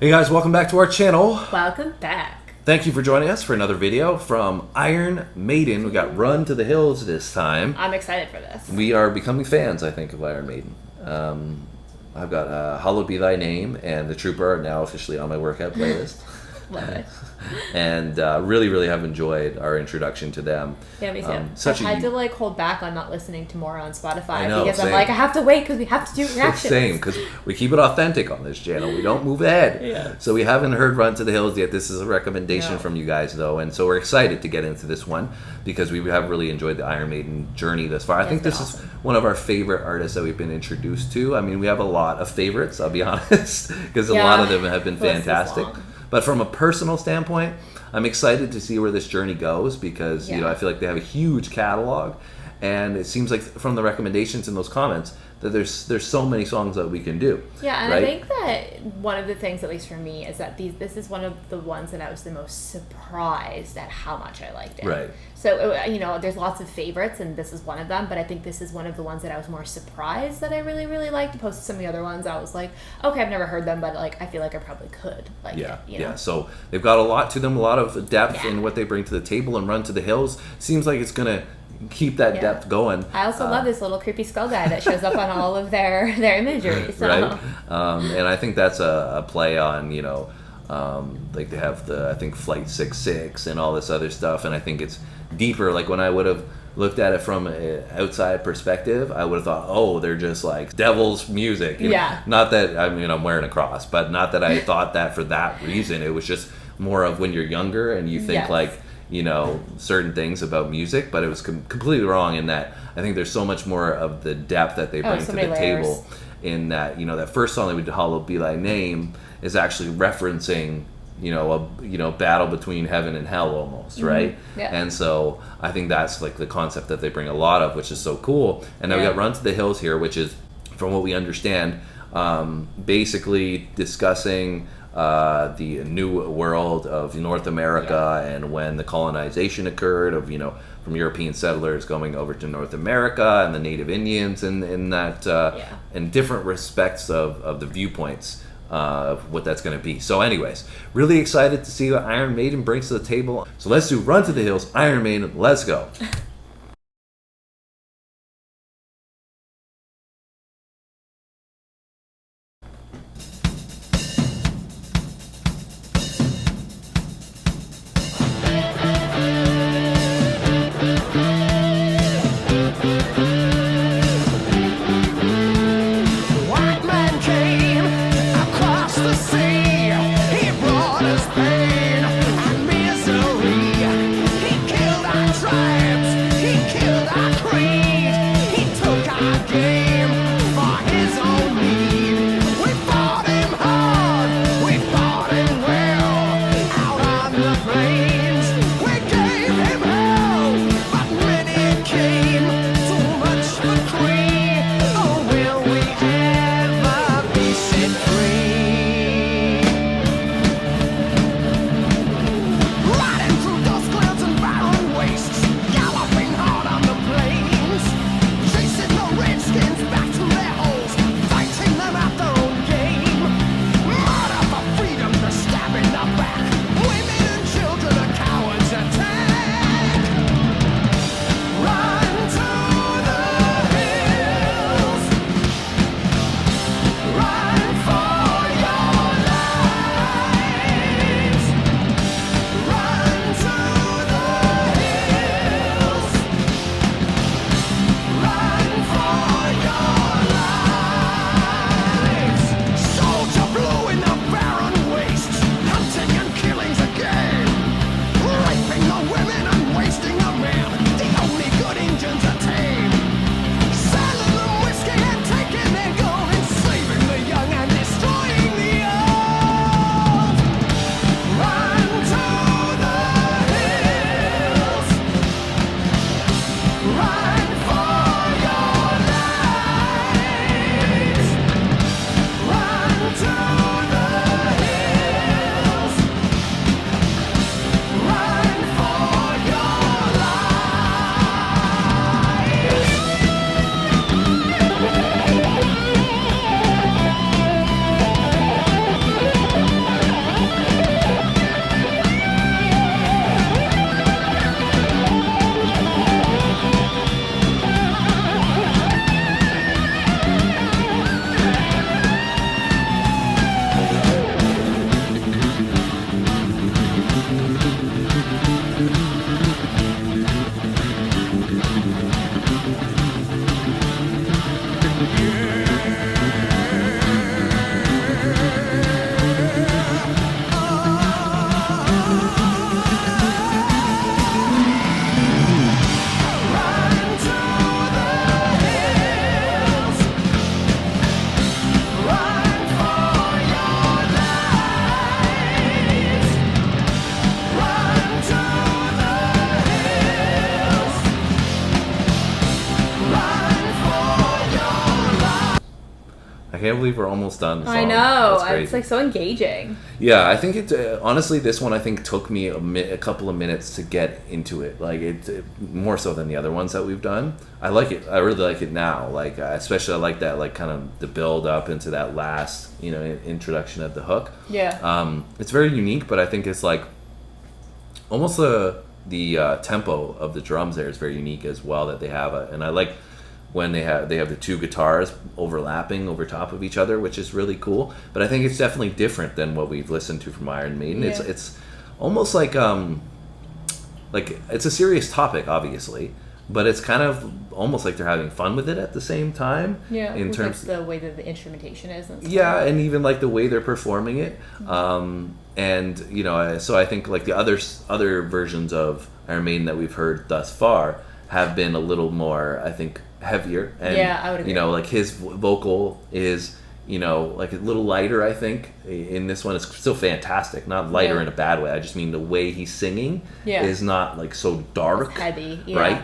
Hey guys, welcome back to our channel. Welcome back. Thank you for joining us for another video from Iron Maiden. We got Run to the Hills this time. I'm excited for this. We are becoming fans, I think, of Iron Maiden. I've got Hallowed Be Thy Name and The Trooper are now officially on my workout playlist. Love it. And really have enjoyed our introduction to them. Yeah, me too. I've had to hold back on not listening to more on Spotify because same. I'm like, I have to wait because we have to do reactions. Same, because we keep it authentic on this channel. We don't move ahead. Yeah. So we haven't heard Run to the Hills yet. This is a recommendation from you guys, though. And so we're excited to get into this one because we have really enjoyed the Iron Maiden journey thus far. I think this is one of our favorite artists that we've been introduced to. I mean, we have a lot of favorites, I'll be honest, because a lot of them have been fantastic. But from a personal standpoint, I'm excited to see where this journey goes because you know I feel like they have a huge catalog, and it seems like from the recommendations in those comments that there's so many songs that we can do. Yeah, and right? I think that one of the things, at least for me, is that this is one of the ones that I was the most surprised at how much I liked it. Right. So, you know, there's lots of favorites, and this is one of them, but I think this is one of the ones that I was more surprised that I really liked, opposed to some of the other ones. I was like, okay, I've never heard them, but I feel like I probably could. Yeah. So they've got a lot to them, a lot of depth in what they bring to the table, and Run to the Hills seems like it's gonna keep that depth going. I also love this little creepy skull guy that shows up on all of their imagery. So. Right. And I think that's a play on, you know, like they have I think Flight 66 and all this other stuff, and I think it's deeper. Like when I would have looked at it from an outside perspective, I would have thought, oh, they're just like devil's music. You know? Not that, I mean, I'm wearing a cross, but not that I thought that for that reason. It was just more of when you're younger and you think you know, certain things about music, but it was completely wrong in that I think there's so much more of the depth that they bring to the table in that, you know, that first song that we did, Hallowed Be Thy Name, is actually referencing, you know, a battle between heaven and hell almost, right? Yeah. And so I think that's like the concept that they bring a lot of, which is so cool. And now we got Run to the Hills here, which is, from what we understand, basically discussing the new world of North America and when the colonization occurred of, you know, from European settlers going over to North America and the Native Indians and in that in different respects of the viewpoints of what that's going to be. So anyways, really excited to see what Iron Maiden brings to the table. So let's do Run to the Hills, Iron Maiden, let's go. Pain and misery, he killed our tribes. I can't believe we're almost done. The song. I know. That's crazy. It's like so engaging. Yeah, I think it. Honestly, this one I think took me a couple of minutes to get into it. Like it more so than the other ones that we've done. I like it. I really like it now. Like especially I like that like kind of the build up into that last introduction of the hook. Yeah. It's very unique, but I think it's like almost the tempo of the drums there is very unique as well. That they have and I like when they have the two guitars overlapping over top of each other, which is really cool. But I think it's definitely different than what we've listened to from Iron Maiden. Yeah. It's almost like it's a serious topic, obviously, but it's kind of almost like they're having fun with it at the same time. Yeah. In terms like the way that the instrumentation is. And stuff. Yeah, and even like the way they're performing it. And so I think like the other versions of Iron Maiden that we've heard thus far have been a little more, I think, heavier. And, yeah, I would agree. Like his vocal is, like a little lighter, I think. In this one, it's still fantastic. Not lighter in a bad way. I just mean the way he's singing is not like so dark. It's heavy, right?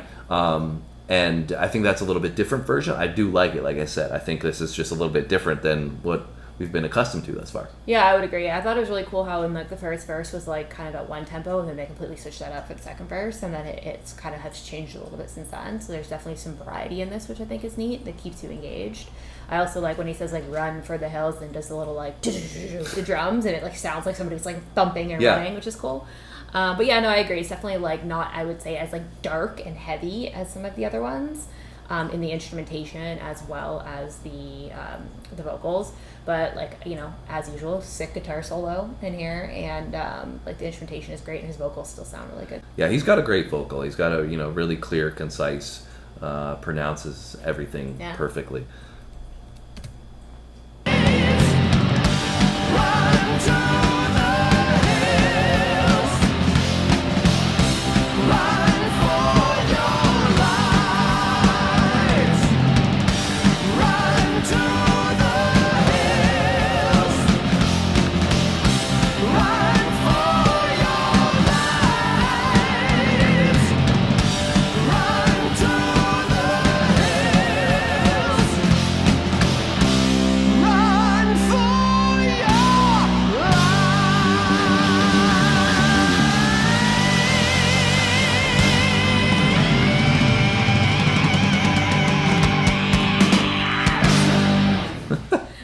And I think that's a little bit different version. I do like it, like I said. I think this is just a little bit different than what we've been accustomed to thus far. Yeah, I would agree. I thought it was really cool how in like the first verse was like kind of at one tempo, and then they completely switched that up for the second verse, and then it's kind of has changed a little bit since then. So there's definitely some variety in this, which I think is neat. That keeps you engaged. I also like when he says like "run for the hills" and does the little like the drums, and it like sounds like somebody's like thumping and running, which is cool. But yeah, no, I agree. It's definitely like not, I would say, as like dark and heavy as some of the other ones. In the instrumentation as well as the vocals, but like as usual, sick guitar solo in here, and like the instrumentation is great, and his vocals still sound really good. Yeah, he's got a great vocal. He's got a really clear, concise, pronounces everything perfectly.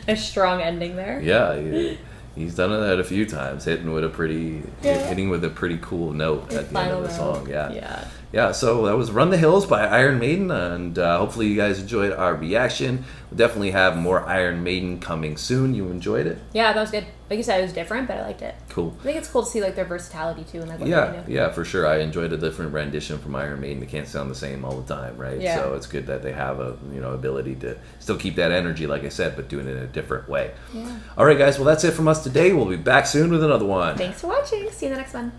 A strong ending there. Yeah, he's done that a few times, hitting with a pretty cool note at the end of the song. Yeah. So that was "Run the Hills" by Iron Maiden, and hopefully you guys enjoyed our reaction. We'll definitely have more Iron Maiden coming soon. You enjoyed it? Yeah, that was good. Like you said, it was different, but I liked it. Cool. I think it's cool to see like their versatility too, and like what they do. Yeah, for sure. I enjoyed a different rendition from Iron Maiden. It can't sound the same all the time, right? Yeah. So it's good that they have a ability to still keep that energy, like I said, but doing it in a different way. Yeah. All right, guys. Well, that's it from us today. We'll be back soon with another one. Thanks for watching. See you in the next one.